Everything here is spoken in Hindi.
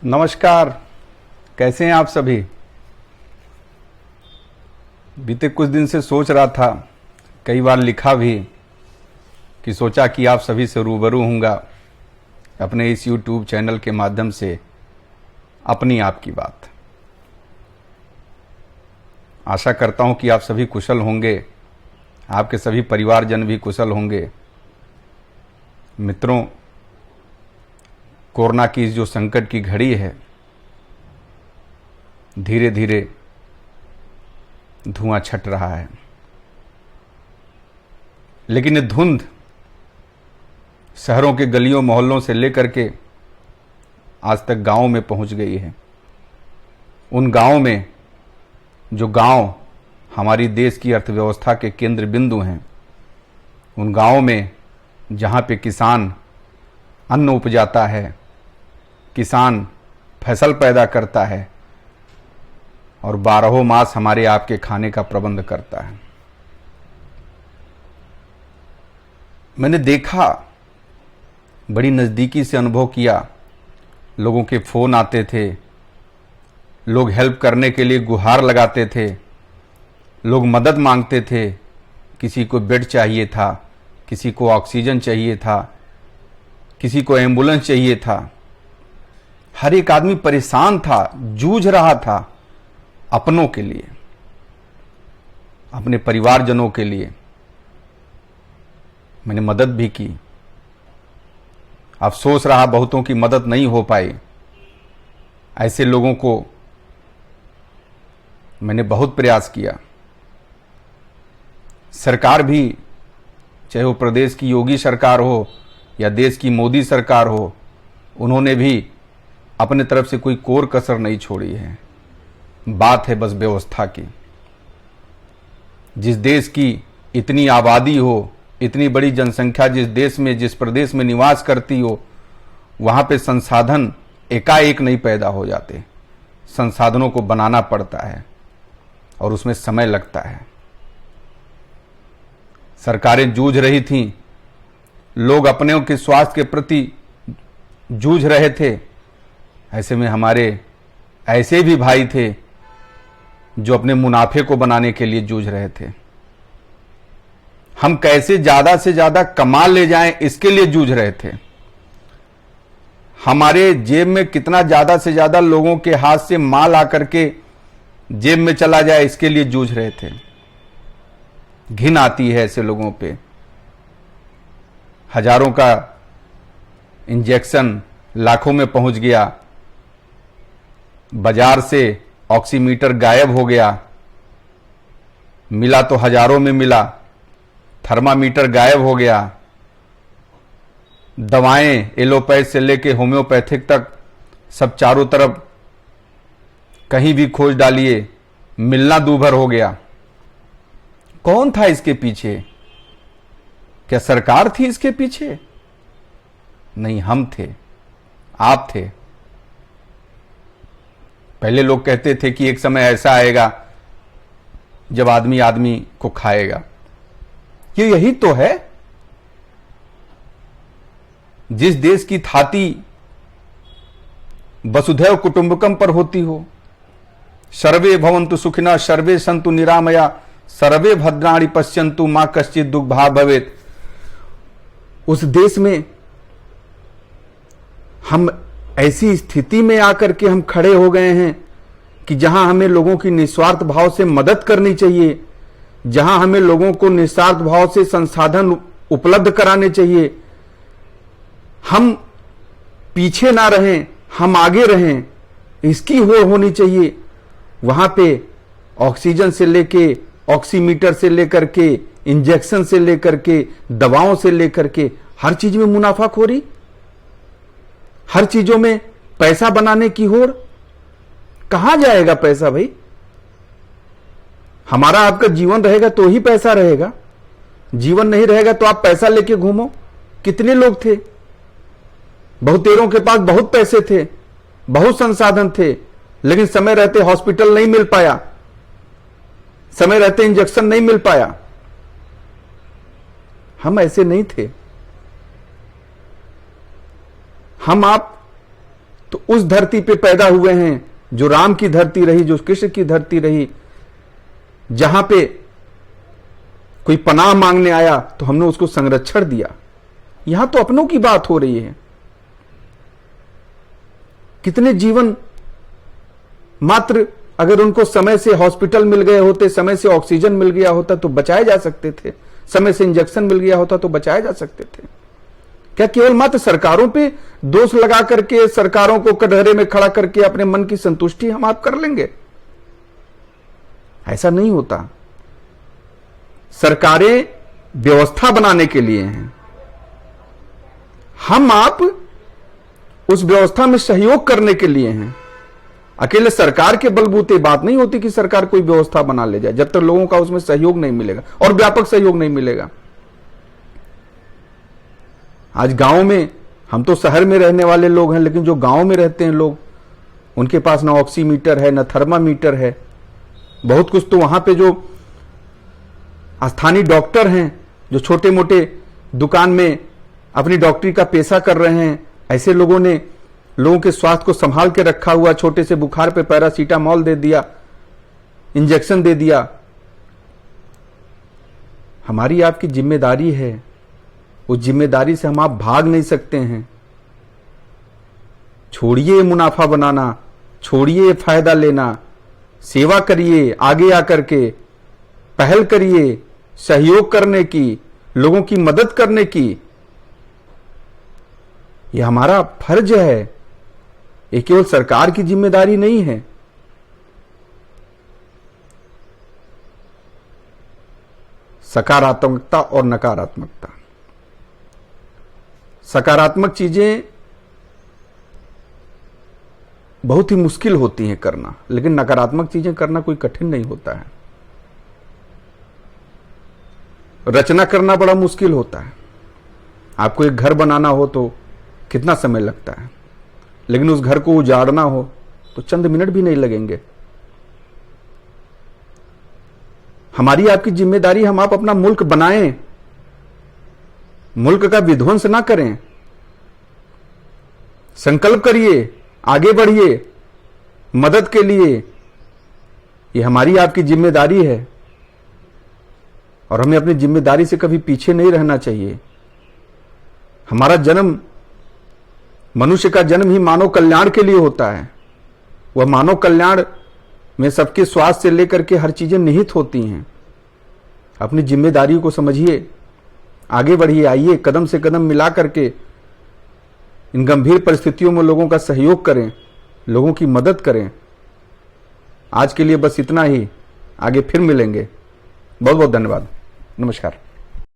नमस्कार। कैसे हैं आप सभी। बीते कुछ दिन से सोच रहा था, कई बार लिखा भी, कि सोचा कि आप सभी से रूबरू होऊंगा अपने इस YouTube चैनल के माध्यम से अपनी आपकी बात। आशा करता हूं कि आप सभी कुशल होंगे, आपके सभी परिवारजन भी कुशल होंगे। मित्रों, कोरोना की जो संकट की घड़ी है, धीरे धीरे धुआं छट रहा है, लेकिन ये धुंध शहरों के गलियों मोहल्लों से लेकर के आज तक गांवों में पहुंच गई है। उन गांवों में, जो गांव हमारी देश की अर्थव्यवस्था के केंद्र बिंदु हैं, उन गांवों में जहां पे किसान अन्न उपजाता है, किसान फसल पैदा करता है और 12 मास हमारे आपके खाने का प्रबंध करता है। मैंने देखा, बड़ी नज़दीकी से अनुभव किया। लोगों के फ़ोन आते थे, लोग हेल्प करने के लिए गुहार लगाते थे, लोग मदद मांगते थे। किसी को बेड चाहिए था, किसी को ऑक्सीजन चाहिए था, किसी को एम्बुलेंस चाहिए था। हर एक आदमी परेशान था, जूझ रहा था अपनों के लिए, अपने परिवारजनों के लिए। मैंने मदद भी की। अफसोस रहा बहुतों की मदद नहीं हो पाई। ऐसे लोगों को मैंने बहुत प्रयास किया। सरकार भी, चाहे वो प्रदेश की योगी सरकार हो या देश की मोदी सरकार हो, उन्होंने भी अपने तरफ से कोई कोर कसर नहीं छोड़ी है। बात है बस व्यवस्था की। जिस देश की इतनी आबादी हो, इतनी बड़ी जनसंख्या जिस देश में, जिस प्रदेश में निवास करती हो, वहां पे संसाधन एकाएक नहीं पैदा हो जाते। संसाधनों को बनाना पड़ता है और उसमें समय लगता है। सरकारें जूझ रही थीं, लोग अपने के स्वास्थ्य के प्रति जूझ रहे थे। ऐसे में हमारे ऐसे भी भाई थे जो अपने मुनाफे को बनाने के लिए जूझ रहे थे। हम कैसे ज्यादा से ज्यादा कमा ले जाएं, इसके लिए जूझ रहे थे। हमारे जेब में कितना ज्यादा से ज्यादा लोगों के हाथ से माल आकर के जेब में चला जाए, इसके लिए जूझ रहे थे। घिन आती है ऐसे लोगों पे। हजारों का इंजेक्शन लाखों में पहुंच गया, बाजार से ऑक्सीमीटर गायब हो गया, मिला तो हजारों में मिला, थर्मामीटर गायब हो गया, दवाएं एलोपैथ से लेके होम्योपैथिक तक सब चारों तरफ कहीं भी खोज डालिए, मिलना दूभर हो गया। कौन था इसके पीछे? क्या सरकार थी इसके पीछे? नहीं, हम थे, आप थे। पहले लोग कहते थे कि एक समय ऐसा आएगा जब आदमी आदमी को खाएगा। ये यही तो है। जिस देश की थाती वसुधैव कुटुंबकम पर होती हो, सर्वे भवन्तु सुखिनः सर्वे सन्तु निरामया सर्वे भद्राणि पश्यन्तु मां कश्चित् दुर्भाग् भवेत्, उस देश में हम ऐसी स्थिति में आकर के हम खड़े हो गए हैं कि जहां हमें लोगों की निस्वार्थ भाव से मदद करनी चाहिए, जहां हमें लोगों को निस्वार्थ भाव से संसाधन उपलब्ध कराने चाहिए। हम पीछे ना रहें, हम आगे रहें, इसकी होड़ होनी चाहिए। वहां पे ऑक्सीजन से लेके, ऑक्सीमीटर से लेकर के, इंजेक्शन से लेकर के, दवाओं से लेकर के, हर चीज में मुनाफाखोरी, हर चीजों में पैसा बनाने की होड़। कहां जाएगा पैसा भाई? हमारा आपका जीवन रहेगा तो ही पैसा रहेगा। जीवन नहीं रहेगा तो आप पैसा लेके घूमो। कितने लोग थे, बहुतेरों के पास बहुत पैसे थे, बहुत संसाधन थे, लेकिन समय रहते हॉस्पिटल नहीं मिल पाया, समय रहते इंजेक्शन नहीं मिल पाया। हम ऐसे नहीं थे। हम आप तो उस धरती पे पैदा हुए हैं जो राम की धरती रही, जो कृष्ण की धरती रही, जहां पे कोई पनाह मांगने आया तो हमने उसको संरक्षण दिया। यहां तो अपनों की बात हो रही है। कितने जीवन मात्र अगर उनको समय से हॉस्पिटल मिल गए होते, समय से ऑक्सीजन मिल गया होता तो बचाए जा सकते थे, समय से इंजेक्शन मिल गया होता तो बचाए जा सकते थे। क्या केवल मात्र सरकारों पे दोष लगा करके, सरकारों को कटघरे में खड़ा करके अपने मन की संतुष्टि हम आप कर लेंगे? ऐसा नहीं होता। सरकारें व्यवस्था बनाने के लिए हैं, हम आप उस व्यवस्था में सहयोग करने के लिए हैं। अकेले सरकार के बलबूते बात नहीं होती कि सरकार कोई व्यवस्था बना ले जाए, जब तक लोगों का उसमें सहयोग नहीं मिलेगा और व्यापक सहयोग नहीं मिलेगा। आज गांव में, हम तो शहर में रहने वाले लोग हैं, लेकिन जो गांव में रहते हैं लोग, उनके पास ना ऑक्सीमीटर है, ना थर्मामीटर है, बहुत कुछ। तो वहां पे जो स्थानीय डॉक्टर हैं, जो छोटे मोटे दुकान में अपनी डॉक्टरी का पेशा कर रहे हैं, ऐसे लोगों ने लोगों के स्वास्थ्य को संभाल के रखा हुआ। छोटे से बुखार पे पैरासीटामॉल दे दिया, इंजेक्शन दे दिया। हमारी आपकी जिम्मेदारी है, उस जिम्मेदारी से हम आप भाग नहीं सकते हैं। छोड़िए मुनाफा बनाना, छोड़िए फायदा लेना, सेवा करिए, आगे आकर के पहल करिए, सहयोग करने की, लोगों की मदद करने की। यह हमारा फर्ज है, ये केवल सरकार की जिम्मेदारी नहीं है। सकारात्मकता और नकारात्मकता। सकारात्मक चीजें बहुत ही मुश्किल होती हैं करना, लेकिन नकारात्मक चीजें करना कोई कठिन नहीं होता है। रचना करना बड़ा मुश्किल होता है। आपको एक घर बनाना हो तो कितना समय लगता है, लेकिन उस घर को उजाड़ना हो तो चंद मिनट भी नहीं लगेंगे। हमारी आपकी जिम्मेदारी, हम आप अपना मुल्क बनाएं, मुल्क का विध्वंस ना करें। संकल्प करिए, आगे बढ़िए मदद के लिए। यह हमारी आपकी जिम्मेदारी है और हमें अपनी जिम्मेदारी से कभी पीछे नहीं रहना चाहिए। हमारा जन्म, मनुष्य का जन्म ही मानव कल्याण के लिए होता है। वह मानव कल्याण में सबके स्वास्थ्य से लेकर के हर चीजें निहित होती हैं। अपनी जिम्मेदारी को समझिए, आगे बढ़िए, आइए कदम से कदम मिला करके इन गंभीर परिस्थितियों में लोगों का सहयोग करें, लोगों की मदद करें। आज के लिए बस इतना ही, आगे फिर मिलेंगे। बहुत बहुत धन्यवाद। नमस्कार।